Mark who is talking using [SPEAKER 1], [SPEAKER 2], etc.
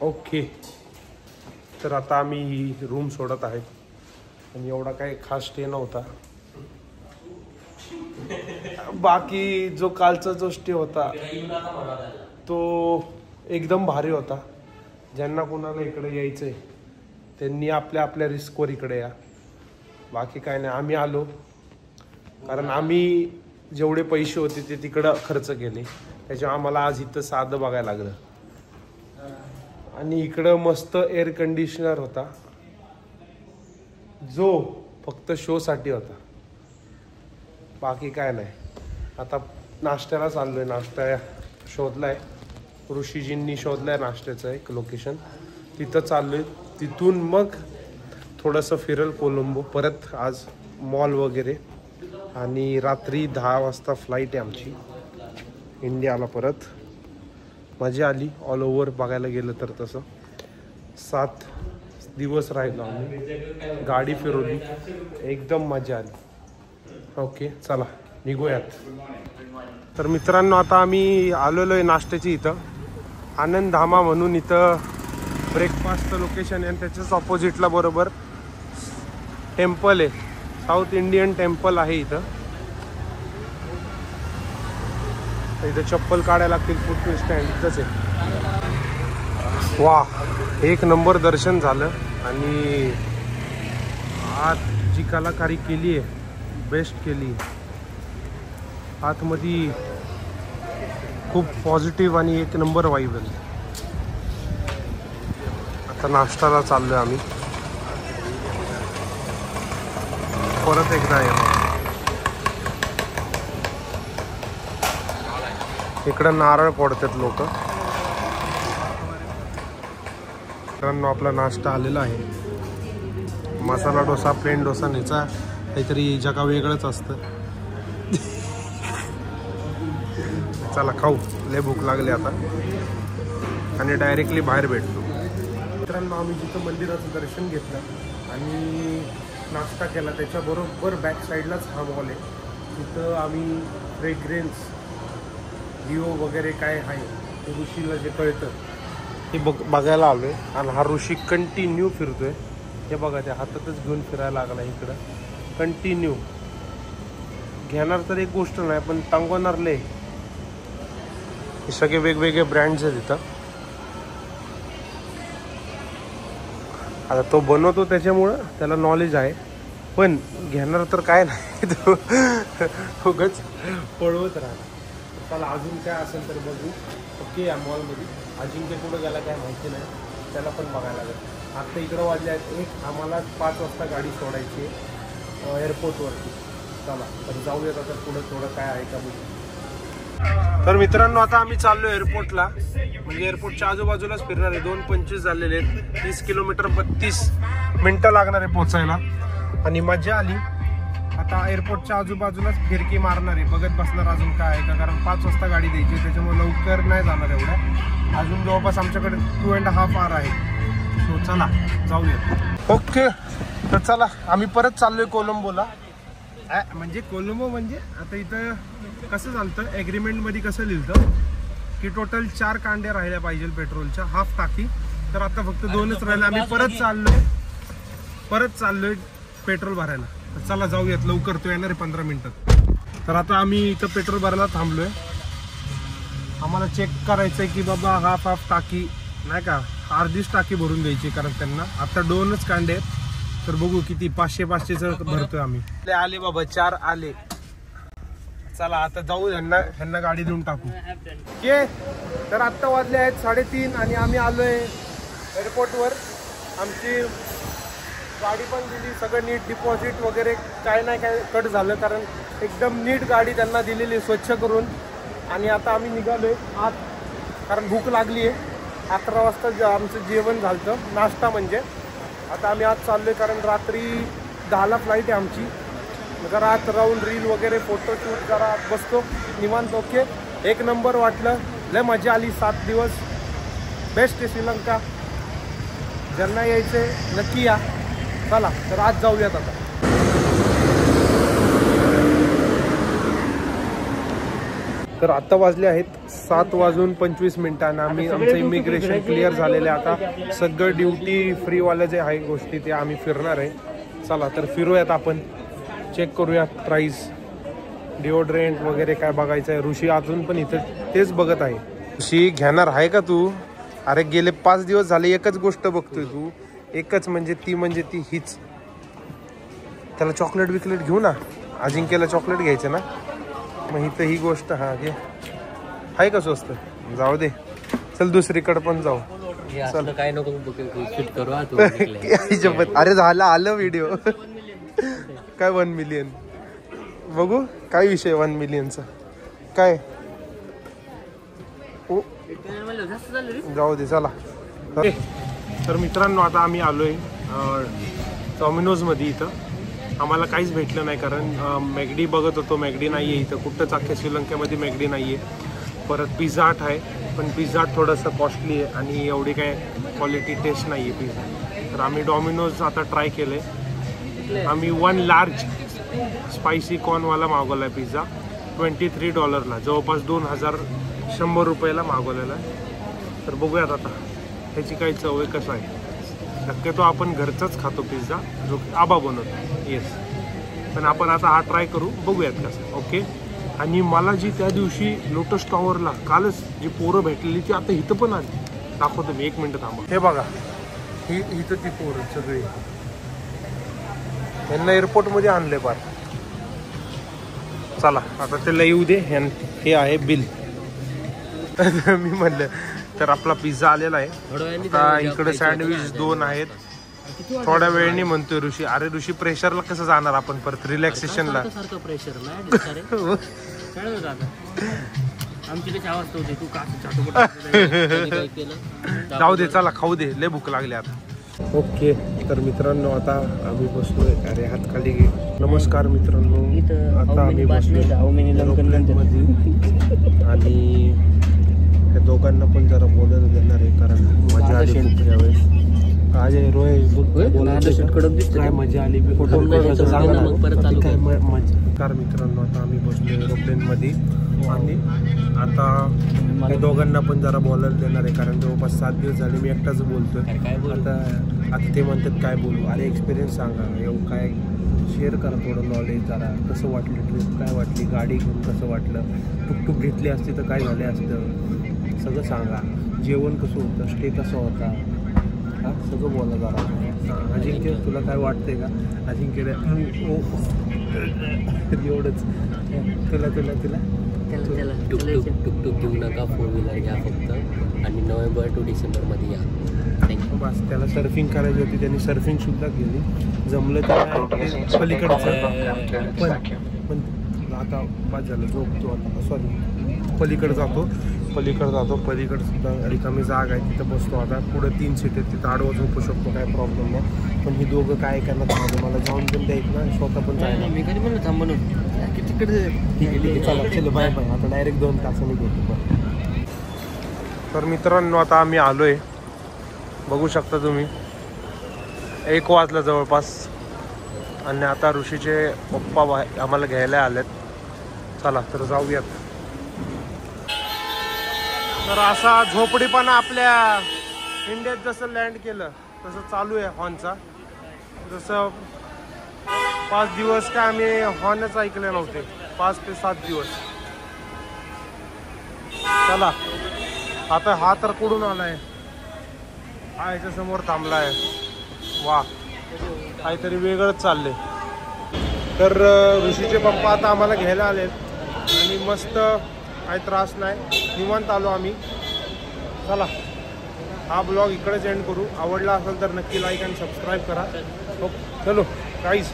[SPEAKER 1] Okay, तर आता आम्ही रूम सोडत आहेत आणि एवढा काही खास स्टे नव्हता. बाकी जो कालचा जो स्टे होता तो एकदम भारी होता. ज्यांना कोणाला इकडे यायचं आहे त्यांनी आपल्या आपल्या रिस्कवर इकडे या. बाकी काय नाही, आम्ही आलो कारण आम्ही जेवढे पैसे होते ते तिकडं खर्च केले, त्याच्यामुळे आम्हाला आज इथं साधं बघायला लागलं. आणि इकडं मस्त एअर कंडिशनर होता जो फक्त शोसाठी होता, बाकी काय नाही. आता नाश्त्याला चाललोय, नाश्ता शोधलाय, ऋषीजींनी शोधलाय नाश्त्याचं एक लोकेशन, तिथं चाललोय. तिथून मग थोडंसं फिरल कोलंबो, परत आज मॉल वगैरे, आणि रात्री 10 वाजता फ्लाईट आहे आमची इंडियाला परत. मजा आली ऑल ओव्हर बघायला गेलं तर. तसं 7 दिवस राहिलो आम्ही, गाडी फिरवली, एकदम मजा आली. ओके चला निघूयात. तर मित्रांनो आता आम्ही आलेलो आहे नाश्त्याची इथं आनंद धामा म्हणून. इथं ब्रेकफास्टचं लोकेशन आहे आणि त्याच्याच ऑपोजिटला बरोबर टेम्पल आहे, साऊथ इंडियन टेम्पल आहे इथं. इथं चप्पल काढायला लागतील, फूड स्टँड इथंच आहे. वा, एक नंबर दर्शन झालं. आणि आत जी कलाकारी केली आहे बेस्ट केली. आतमध्ये खूप पॉझिटिव्ह आणि एक नंबर वाईब आहे. आता नाश्त्याला चाललोय आम्ही परत एकदा. इकडं नारळ फोडतात लोक. मित्रांनो आपला नाश्ता आलेला आहे, मसाला डोसा, प्लेन डोसा न्यायचा, काहीतरी जगा वेगळंच असतं. चला खाऊ, लय भूक लागली आता आणि डायरेक्टली बाहेर भेटतो. मित्रांनो आम्ही जिथं मंदिराचं दर्शन घेतलं आणि नाश्ता केला त्याच्याबरोबर बॅक साईडलाच हा मॉल आहे. तिथं आम्ही फ्रेग्रेन्स डिओ वगैरे काय आहे ते ऋषीला जे कळतं ते बघायला आलो आहे. आणि हा ऋषी कंटिन्यू फिरतोय, हे बघा त्या हातातच घेऊन फिरायला लागला इकडं कंटिन्यू. घेणार तर एक गोष्ट नाही पण टांगवणार लय. हे सगळे वेगवेगळे ब्रँड्स आहेत इथं. आता तो बनवतो त्याच्यामुळं त्याला नॉलेज आहे, पण घेणार तर काय नाही, तो उगाच पळवत राहणार. त्याला अजून काय असेल तर बघू. ओके, या मॉलमध्ये अजिंक्य कुठं गेला काय माहिती नाही, त्याला पण बघायला लागेल. आत्ता इकडं वाजले आहेत 1, आम्हाला 5 वाजता गाडी सोडायची आहे एअरपोर्टवरती. चला तर जाऊयात आता पुढं थोडं काय आहे का बघू. तर मित्रांनो आता आम्ही चाललो एअरपोर्टला, म्हणजे एअरपोर्टच्या आजूबाजूलाच फिरणार आहे. 2:25 झालेले आहेत, 30 किलोमीटर 32 मिनटं लागणार आहे पोचायला. आणि मजा आली. आता एअरपोर्टच्या आजूबाजूलाच फिरकी मारणार आहे, बघत बसणार अजून काय आहे का, कारण 5 वाजता गाडी द्यायची, त्याच्यामुळे लवकर नाही जाणार एवढ्या. अजून जवळपास आमच्याकडे 2.5 आवर आहे. सो चला जाऊया. ओके तर चला आम्ही परत चाललोय कोलंबोला. म्हणजे कोलंबो म्हणजे आता इथं कसं चालतं, ॲग्रीमेंटमध्ये कसं लिहिलं की टोटल 4 कांड्या राहिल्या पाहिजे पेट्रोलच्या, हाफ टाकी. तर आता फक्त 2च राहिल्या. आम्ही परत चाललोय पेट्रोल भरायला. तर चला जाऊयात लवकर, तो येणार आहे 15 मिनिटात. तर आता आम्ही इथं पेट्रोल भरायला थांबलोय. आम्हाला चेक करायचं आहे की बाबा हाफ टाकी नाही का, अर्धीच टाकी भरून द्यायची, कारण त्यांना आता 2च कांडे आहेत. तर बघू किती 500-500चं भरतोय आम्ही. आले बाबा 4 आले. चला आता जाऊ, ह्यांना गाडी देऊन टाकू. ओके तर आत्ता वाजले आहेत 3:30 आणि आम्ही आलोय एअरपोर्टवर. आमची गाडी पण दिली, सगळं नीट, डिपॉझिट वगैरे काय नाही काय कट झालं, कारण एकदम नीट गाडी त्यांना दिलेली स्वच्छ करून. आणि आता आम्ही निघालोय आत, कारण भूक लागली आहे. 11 वाजता आमचं जेवण झालं, नाश्ता म्हणजे. आता आम्ही आज चाललोय कारण रात्री 10ला फ्लाईट आहे आमची. जरा आत राहून रील वगैरे फोटोशूट जरा बसतो निवांत. ओके, एक नंबर वाटलं, लय मजा आली. 7 दिवस बेस्ट आहे श्रीलंका. ज्यांना यायचे नक्की या. चला तर आज जाऊयात आता. तर आत्ता वाजले आहेत 7:25 आणि आम्ही आमचं इमिग्रेशन क्लिअर झालेलं आहे. आता सगळं ड्युटी फ्रीवालं जे आहे गोष्टी ते आम्ही फिरणार आहे. चला तर फिरूयात, आपण चेक करूयात प्राईस, डिओड्रेंट वगैरे काय बघायचं आहे. ऋषी अजून पण इथं तेच बघत आहे. ऋषी घेणार आहे का तू? अरे गेले 5 दिवस झाले एकच गोष्ट बघतोय तू, एकच म्हणजे ती हीच. त्याला चॉकलेट बिकलेट घेऊ ना, अजिंक्यला चॉकलेट घ्यायचं ना, मग इथं ही गोष्ट. हा घे, आहे का स्वस्त? जाऊ दे, चल दुसरीकडे पण जाऊ.
[SPEAKER 2] चल काय नको शूट करू.
[SPEAKER 1] अरे झालं, आलं व्हिडिओ. काय 1 मिलियन बघू, काय विषय 1 मिलियनचा काय? जाऊ दे चला. तर मित्रांनो आता आम्ही आलोय डॉमिनोज मध्ये. इथं आम्हाला काहीच भेटलं नाही, कारण मॅगडी बघत होतो, मॅगडी नाहीये इथं कुठंच. अख्ख्या श्रीलंकेमध्ये मॅगडी नाहीये. परत पिझ्झा हट आहे, पण पिझ्झा हट थोडंसं कॉस्टली आहे आणि एवढी काय क्वालिटी टेस्ट नाही आहे पिझ्झा. तर आम्ही डॉमिनोज आता ट्राय केलं आहे. आम्ही 1 लार्ज स्पायसी कॉर्नवाला मागवला आहे पिझ्झा, $23, जवळपास 2100 रुपयाला मागवलेला आहे. तर बघूयात आता ह्याची काही चव आहे, कसं आहे. शक्यतो आपण घरचाच खातो पिझ्झा, जो आबा बनवतो. येस, पण आपण आता हा ट्राय करू, बघूयात कसं. ओके. आणि मला जी त्या दिवशी लोटस टॉवरला कालच जी पोरं भेटलेली ती आता इथं पण आली. दाखवतो मी, 1 मिनिट थांबा. हे बघा, इथं ती पोरं सगळी, यांना एअरपोर्टमध्ये आणले पार. चला आता त्याला येऊ दे. हे आहे बिल. मी म्हणलं तर आपला पिझ्झा आलेला आहे. आता इकडे सँडविच 2 आहेत. थोड्या वेळाने म्हणतोय ऋषी. अरे ऋषी, प्रेशरला कसं जाणार आपण परत रिलॅक्सेशनला? जाऊ दे, चला खाऊ दे, लय भूक लागली आता. ओके, तर मित्रांनो आता आम्ही बसलोय. अरे हात खाली घे. नमस्कार मित्रांनो, आता आम्ही बसलोय एरोप्लेनमध्ये आणि या दोघांना पण जरा बोलायला देणार आहे, कारण मजा आली खूप यावेळेस. आज रोय काय मजा आली. नमस्कार मित्रांनो, आता आम्ही बसलो एरोप्लेनमध्ये आणि आता या दोघांना पण जरा बोलायला देणार आहे, कारण जवळपास 7 दिवस झाले मी एकटाच बोलतोय. आता ते म्हणतात काय बोलू. अरे एक्सपिरियन्स सांगा, एवढं काय शेअर करा, थोडं नॉलेज जरा. कसं वाटलं ट्रिप, काय वाटली गाडी घेऊन, कसं वाटलं, टुकटुक घेतली असती तर काय झाले असतं, सगळं सांगा. जेवण कसं होतं, स्टे कसा होता, हा सगळं बोला जरा. अजिंक्य तुला काय वाटतंय का? अजिंक्य एवढंच. तुला
[SPEAKER 2] टुकटुक घेऊ नका, 4 व्हीलर घ्या फक्त, आणि नोव्हेंबर टू डिसेंबरमध्ये या. थँक्यू.
[SPEAKER 1] बस त्याला सर्फिंग करायची होती, त्यांनी सर्फिंग सुद्धा केली. जमलं तर पलीकडचं, पण आता बाद झालं, झोपतो आता. सॉरी, पलीकडे जातो. पलीकडे सुद्धा रिकामी जागा आहे, तिथं बसतो. आता पुढं 3 सीट आहेत, तिथं आडवं झोपू शकतो, काय प्रॉब्लेम नाही. पण ही दोघं काय करणार थांबलं, मला जाऊन पण द्यायचं ना, स्वतः पण जायला.
[SPEAKER 2] मी कधी म्हणलं थांब म्हणून तिकडे.
[SPEAKER 1] चला बाय बाय. आता डायरेक्ट 2 तासांनी घेतो. तर मित्रांनो आता आम्ही आलोय, बघू शकता तुम्ही, 1 वाजला जवळपास. आणि आता ऋषीचे पप्पा आम्हाला घ्यायला आलेत. चला तर जाऊयात. तर असा झोपडीपणा आपल्या इंडियात जसं लँड केलं तसं चालू आहे हॉर्नचा. जसं 5 दिवस काय आम्ही हॉर्नच ऐकले नव्हते, 5 ते 7 दिवस. चला आता हा तर कुठून आलाय, हा याच्या समोर थांबलाय. वा, काहीतरी वेगळंच चाललंय. तर ऋषीचे पप्पा आता आम्हाला घ्यायला आलेत आणि मस्त, काही त्रास नाही, निवांत आलो आम्ही. चला हा ब्लॉग इकडेच एंड करू. आवडला असेल तर नक्की लाईक आणि सबस्क्राईब करा. चलो गाईज.